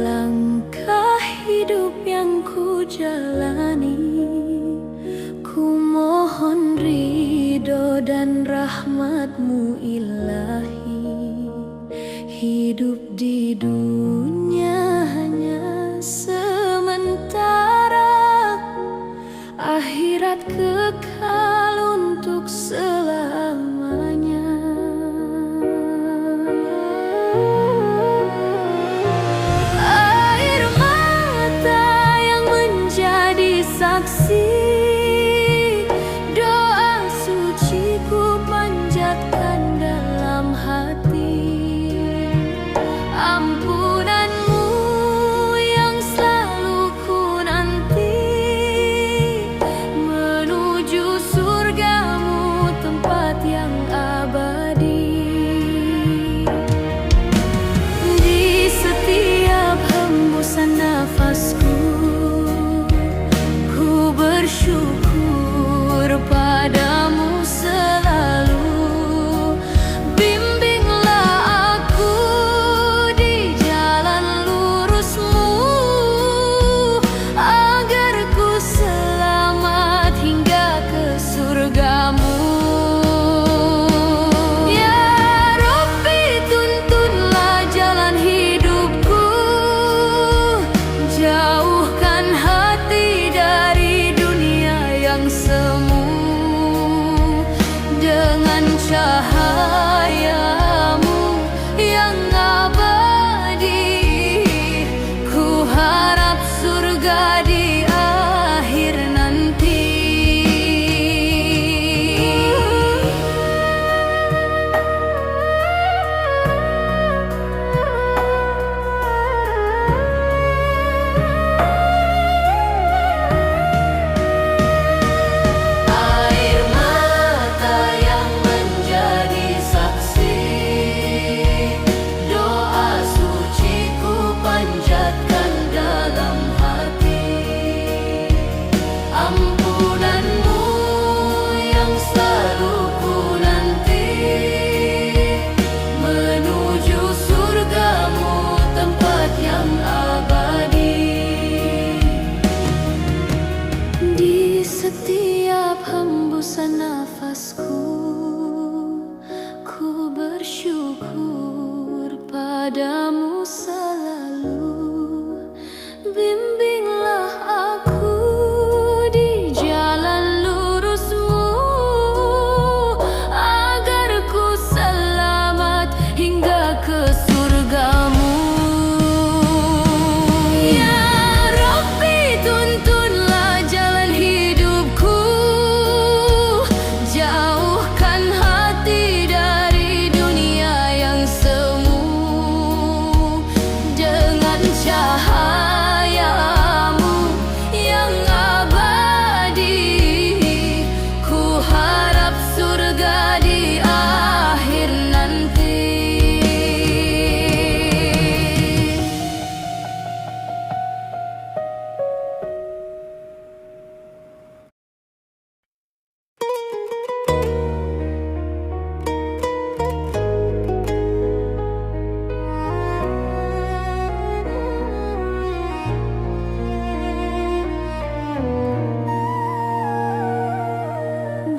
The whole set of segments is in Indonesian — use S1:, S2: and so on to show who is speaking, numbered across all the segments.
S1: langkah hidup yang ku jalani, ku mohon ridho dan rahmat-Mu ilahi. Hidup di dunia hanya sementara, akhirat kekal untuk selamanya. Air mata yang menjadi saksi, doa suci ku panjatkan dalam hati. Ampunan-Mu yang selalu ku nanti, menuju surga-Mu tempat yang abadi. Di setiap hembusan nafasku, ku bersyukur padamu selalu. Bimbinglah aku di jalan lurus-Mu, agar ku selamat hingga ke surga-Mu. Ya Rabbi, tuntunlah jalan hidupku, jauhkan hati dari dunia yang semu. Dengan cahaya-Mu yang abadi, ku harap surga di akhir nanti. Air mata yang menjadi saksi, doa suci ku panjatkan dalam hati. Ampunan-Mu yang selalu ku nanti, menuju surga-Mu tempat yang abadi. Di setiap hembusan nafasku, ku bersyukur padamu selalu. Bimbinglah aku di jalan lurus-Mu, agar ku selamat hingga ke surga-Mu. Ya Rabbi, tuntunlah jalan hidupku, jauhkan hati dari dunia yang semu. Dengan cahaya-Mu yang abadi, ku harap surga di akhir nanti.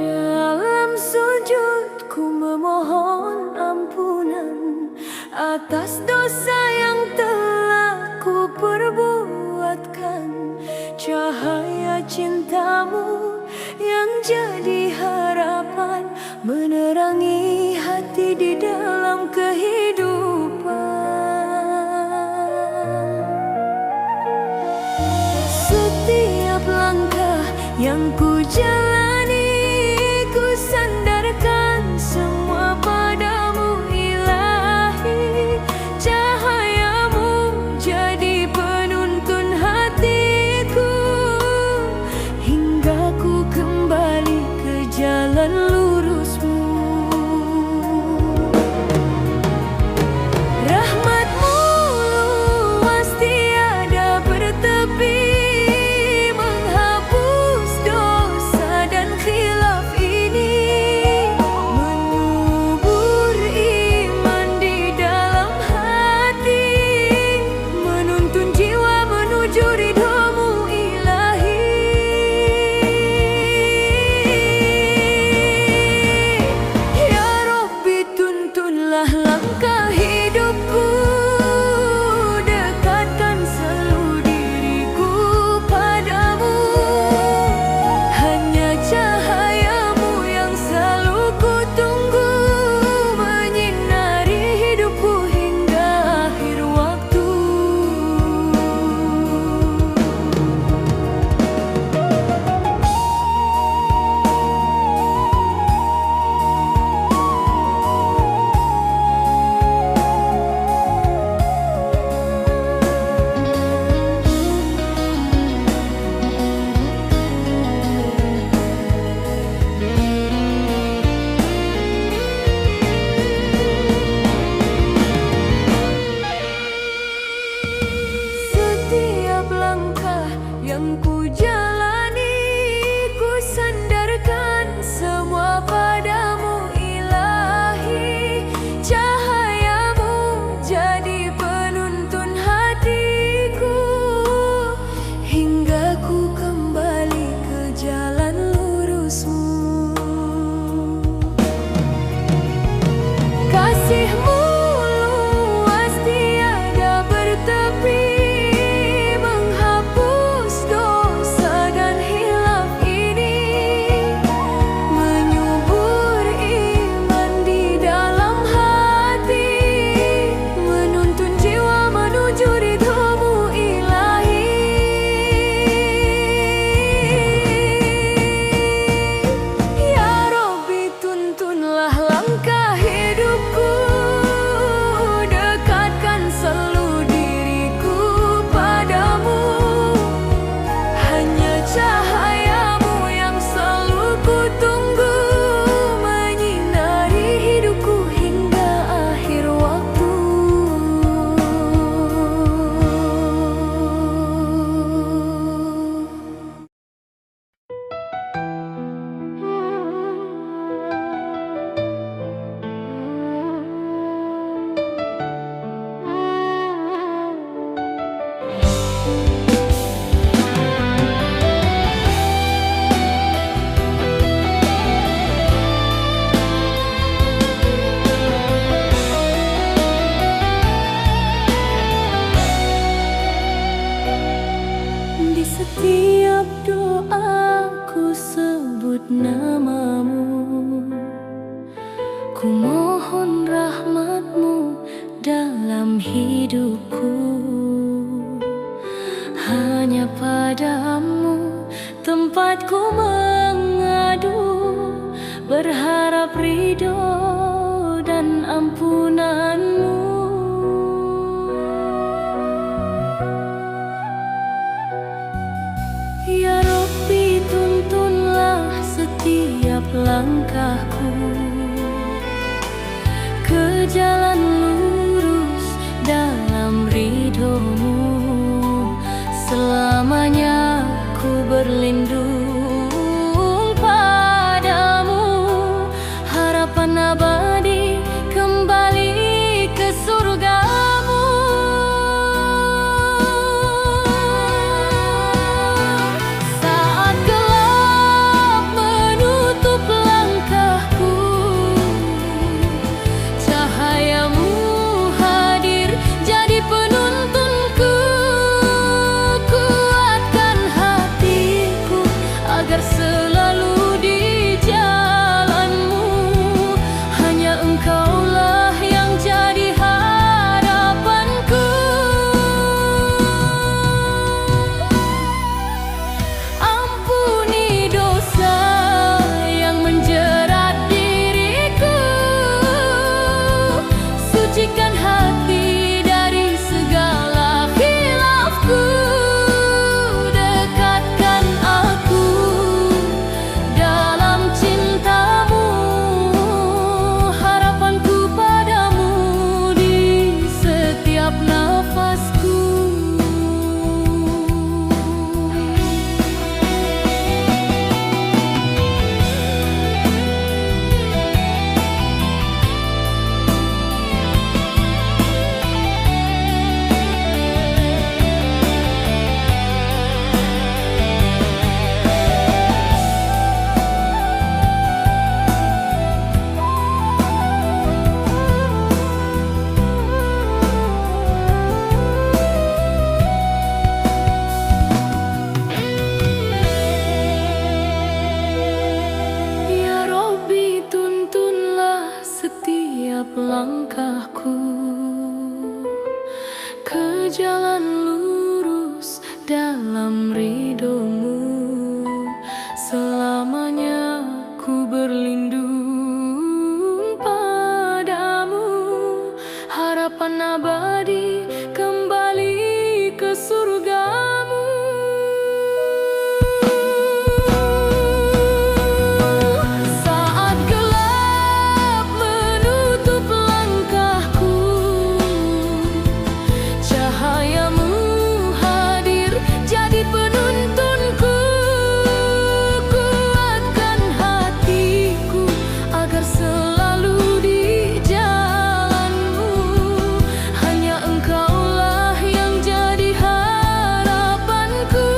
S1: Dalam sujud ku memohon ampunan atas dosa yang telah ku perbuatkan. Cahaya cinta-Mu yang jadi harapan, menerangi hati di dalam kehidupan. Setiap langkah yang ku jalani, ku sandarkan semua padamu ilahi. Cahaya-Mu jadi penuntun hatiku, hingga ku kembali ke jalan lurus-Mu. Rahmat-Mu luas tiada bertepi, menghapus dosa padamu, tempatku mengadu, berharap ridho dan ampunanmu. Ya Rabbi, tuntunlah setiap langkahku ke jalan lurus dalam ridho-Mu. Selamanya ku berlindung padamu, harapan abadi kembali ke surga-Mu. Saat gelap menutup langkahku, cahaya-Mu hadir jadi penuntunku. Kuatkan hatiku agar selalu di jalan-Mu. Hanya Engkaulah yang jadi harapanku. Ampuni dosa yang menjerat diriku, sucikan hati dari segala khilafku. Dekatkan aku dalam cinta-Mu, harapanku padamu di setiap nafasku. Ya Rabbi, tuntunlah setiap langkahku ke jalan lurus dalam ridho-Mu. Selamanya ku berlindung padamu, harapan abadi kembali ke surga-Mu. Saat gelap menutup langkahku, cahaya-Mu hadir jadi penuntunku. Kuatkan hatiku agar selalu di jalan-Mu. Hanya Engkaulah yang jadi harapanku.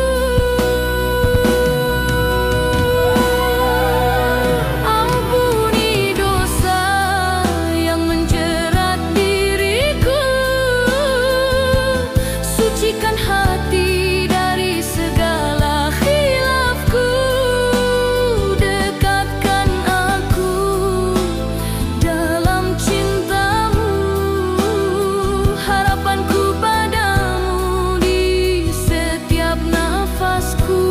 S1: Ampuni dosa yang menjerat diriku, sucikan hati dari segala khilafku. Dekatkan aku dalam cinta-Mu, harapanku padamu di setiap nafasku.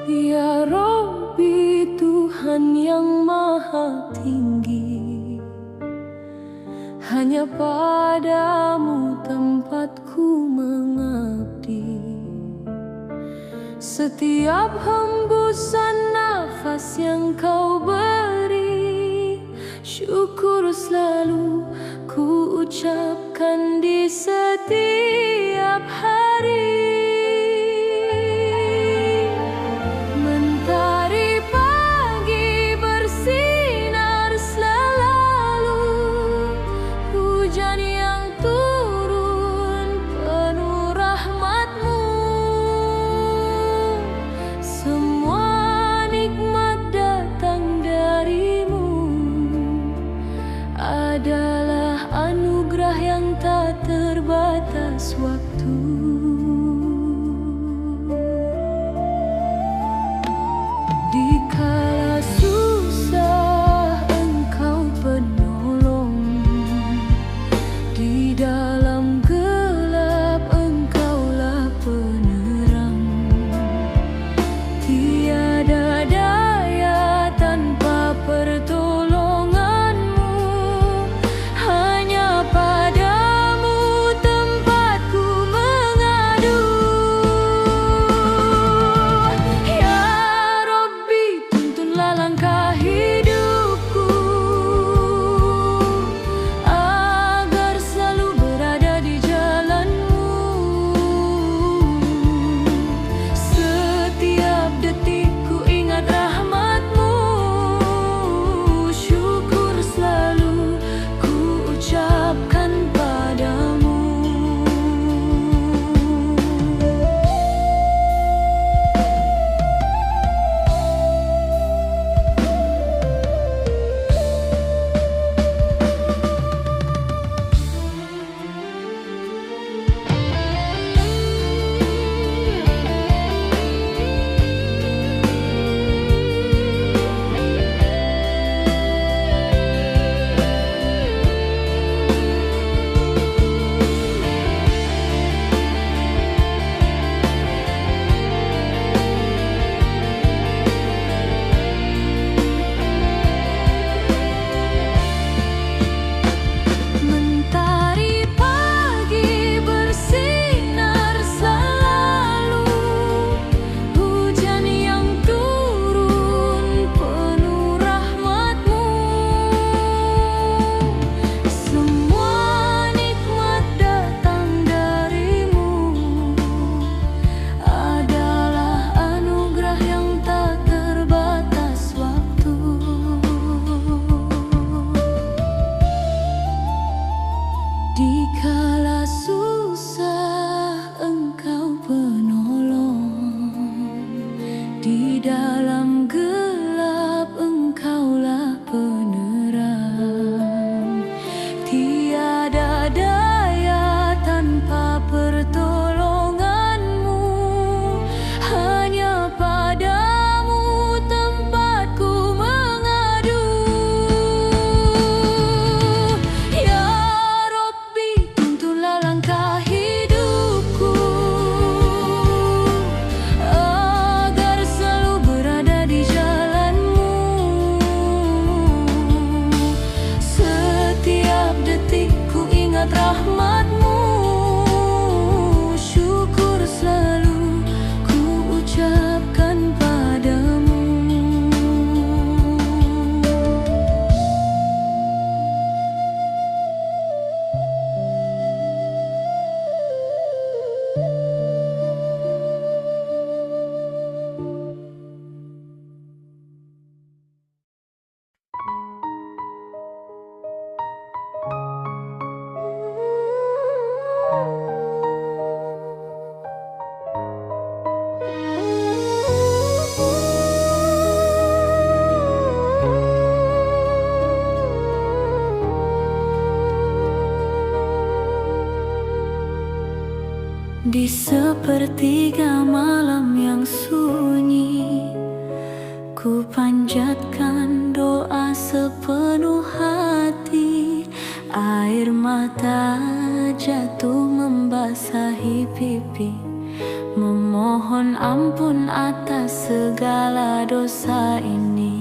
S1: Ya Rabbi, Tuhan yang maha tinggi, hanya padamu tempatku mengabdi. Setiap hembusan nafas yang Kau beri, syukur selalu ku ucapkan di setiap hari. Mentari pagi bersinar selalu, hujan yang turun penuh rahmat-Mu. Semua nikmat datang dari-Mu, adalah anugerah yang tak terbatas waktu. Dikala susah Engkau penolong, di dalam gelap Engkaulah penerang. Tiada daya tanpa pertolongan-Mu, hanya padamu tempatku mengadu. Ya Rabbi, tuntunlah langkah hidupku, agar selalu berada di jalan-Mu. Setiap detik ku ingat rahmat-Mu, syukur selalu ku ucapkan padamu. Mentari pagi bersinar selalu, hujan yang turun penuh rahmat-Mu. Semua nikmat datang dari-Mu, adalah anugerah yang tak terbatas waktu. Dikala susah Engkau penolong, di dalam gelap Engkaulah penerang. Tiada daya tanpa pertolongan-Mu, hanya padamu tempatku mengadu. Ya Rabbi, tuntunlah langkah hidupku, agar selalu berada di jalan-Mu. Setiap detik ku ingat rahmat-Mu, syukur selalu ku ucapkan padamu. Di sepertiga malam yang sunyi, ku panjatkan doa sepenuh hati. Air mata jatuh membasahi pipi, memohon ampun atas segala dosa ini.